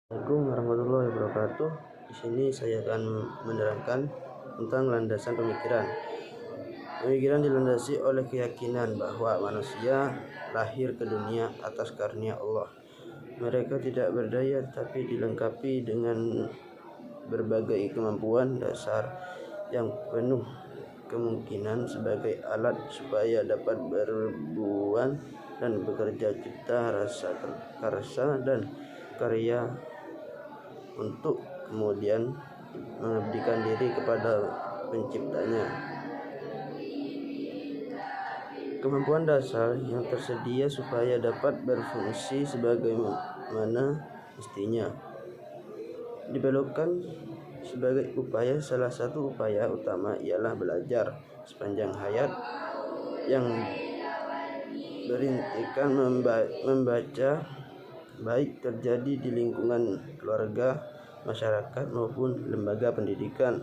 Assalamualaikum warahmatullahi wabarakatuh. Di sini saya akan menerangkan tentang landasan pemikiran. Pemikiran dilandasi oleh keyakinan bahwa manusia lahir ke dunia atas karunia Allah. Mereka tidak berdaya tetapi dilengkapi dengan berbagai kemampuan dasar yang penuh kemungkinan sebagai alat supaya dapat berbuat dan bekerja cipta rasa karsa dan karya untuk kemudian mengabdikan diri kepada penciptanya. Kemampuan dasar yang tersedia supaya dapat berfungsi sebagaimana mestinya dibelokkan sebagai upaya. Salah satu upaya utama ialah belajar sepanjang hayat yang berintikan membaca, baik terjadi di lingkungan keluarga, masyarakat maupun lembaga pendidikan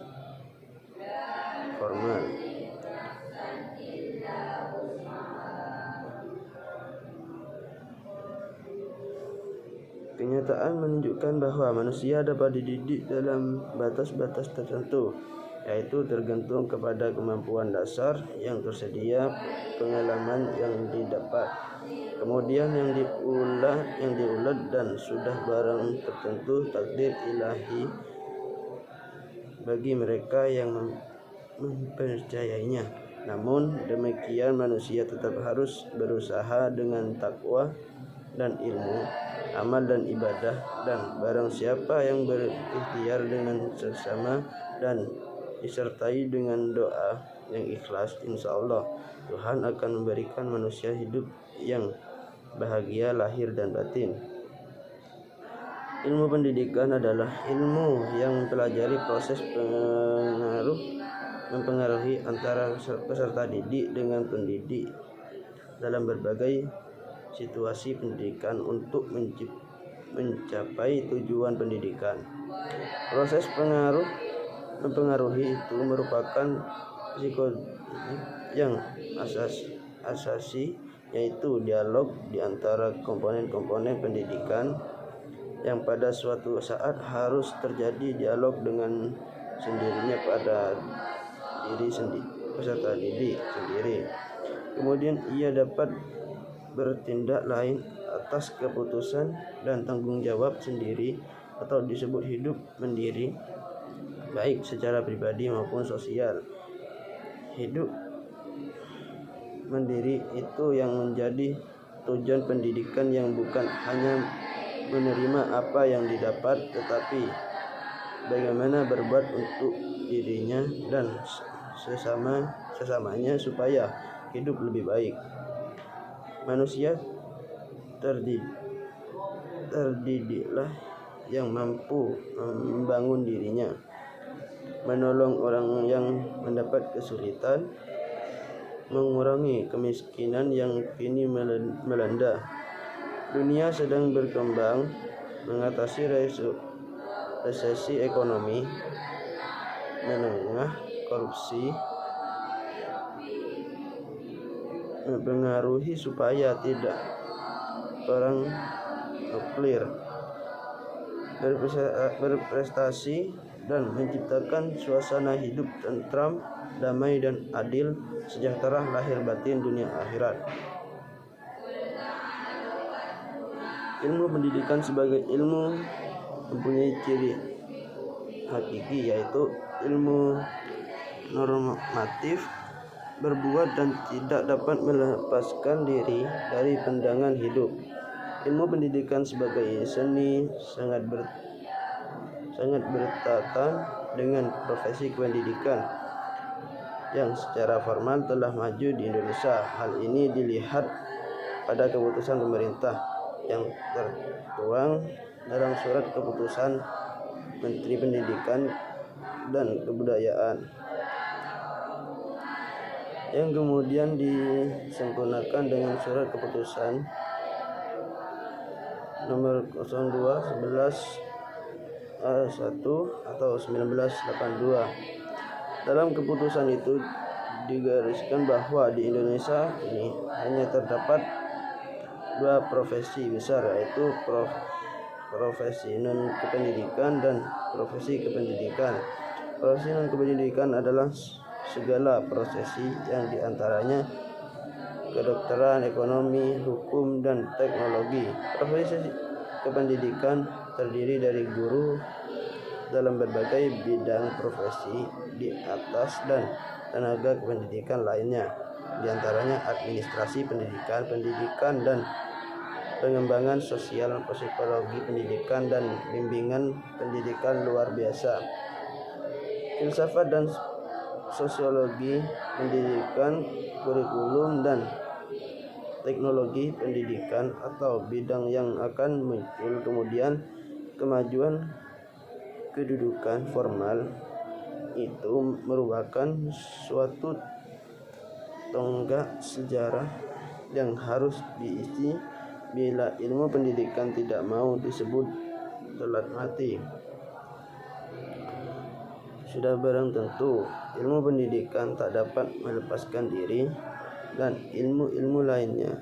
formal. Kenyataan menunjukkan bahwa manusia dapat dididik dalam batas-batas tertentu, yaitu tergantung kepada kemampuan dasar yang tersedia, pengalaman yang didapat, kemudian yang diulat dan sudah barang tertentu takdir ilahi bagi mereka yang mempercayainya. Namun demikian manusia tetap harus berusaha dengan takwa dan ilmu, amal dan ibadah, dan barang siapa yang berikhtiar dengan sesama dan disertai dengan doa yang ikhlas, insya Allah Tuhan akan memberikan manusia hidup yang bahagia lahir dan batin. Ilmu pendidikan adalah ilmu yang mempelajari proses mempengaruhi antara peserta didik dengan pendidik dalam berbagai situasi pendidikan untuk mencapai tujuan pendidikan. Proses mempengaruhi itu merupakan psikologi yang asasi, yaitu dialog di antara komponen-komponen pendidikan yang pada suatu saat harus terjadi dialog dengan sendirinya pada diri peserta didik sendiri. Kemudian ia dapat bertindak lain atas keputusan dan tanggung jawab sendiri atau disebut hidup mandiri, baik secara pribadi maupun sosial. Hidup mandiri itu yang menjadi tujuan pendidikan, yang bukan hanya menerima apa yang didapat, tetapi bagaimana berbuat untuk dirinya dan sesamanya supaya hidup lebih baik. Manusia terdidiklah yang mampu membangun dirinya, menolong orang yang mendapat kesulitan, mengurangi kemiskinan yang kini melanda. Dunia sedang berkembang, mengatasi resesi ekonomi menengah, korupsi mempengaruhi supaya tidak perang nuklir, berprestasi dan menciptakan suasana hidup tentram, damai dan adil, sejahtera lahir batin dunia akhirat. Ilmu pendidikan sebagai ilmu mempunyai ciri hakiki, yaitu ilmu normatif, berbuat dan tidak dapat melepaskan diri dari pandangan hidup. Ilmu pendidikan sebagai seni sangat berkaitan dengan profesi pendidikan yang secara formal telah maju di Indonesia. Hal ini dilihat pada keputusan pemerintah yang tertuang dalam surat keputusan Menteri Pendidikan dan Kebudayaan, yang kemudian disempurnakan dengan surat keputusan nomor 02/11/1 atau 1982. Dalam keputusan itu digariskan bahwa di Indonesia ini hanya terdapat dua profesi besar, yaitu profesi non kependidikan dan profesi kependidikan. Profesi non kependidikan adalah segala profesi yang diantaranya kedokteran, ekonomi, hukum, dan teknologi. Profesi kependidikan terdiri dari guru dalam berbagai bidang profesi di atas dan tenaga kependidikan lainnya, di antaranya administrasi pendidikan, dan pengembangan sosial, psikologi pendidikan, dan bimbingan pendidikan luar biasa, filsafat dan sosiologi pendidikan, kurikulum dan teknologi pendidikan atau bidang yang akan muncul kemudian. Kemajuan kedudukan formal itu merupakan suatu tonggak sejarah yang harus diisi bila ilmu pendidikan tidak mau disebut telat mati. Sudah barang tentu ilmu pendidikan tak dapat melepaskan diri dan ilmu-ilmu lainnya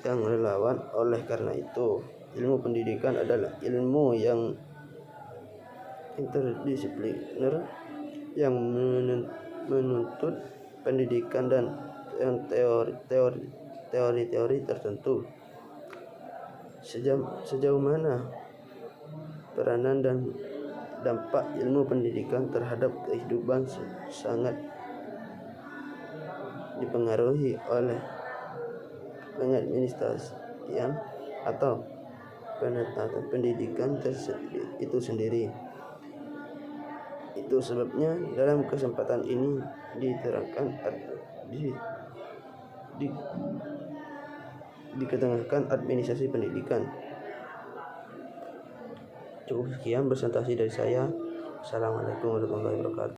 yang relawan. Oleh karena itu, ilmu pendidikan adalah ilmu yang interdisipliner yang menuntut pendidikan dan teori-teori tertentu. Sejauh mana peranan dan dampak ilmu pendidikan terhadap kehidupan sangat dipengaruhi oleh pengadministrasian atau penetapan pendidikan itu sendiri. Itu sebabnya dalam kesempatan ini diterangkan diketengahkan administrasi pendidikan. Cukup sekian presentasi dari saya. Assalamualaikum warahmatullahi wabarakatuh.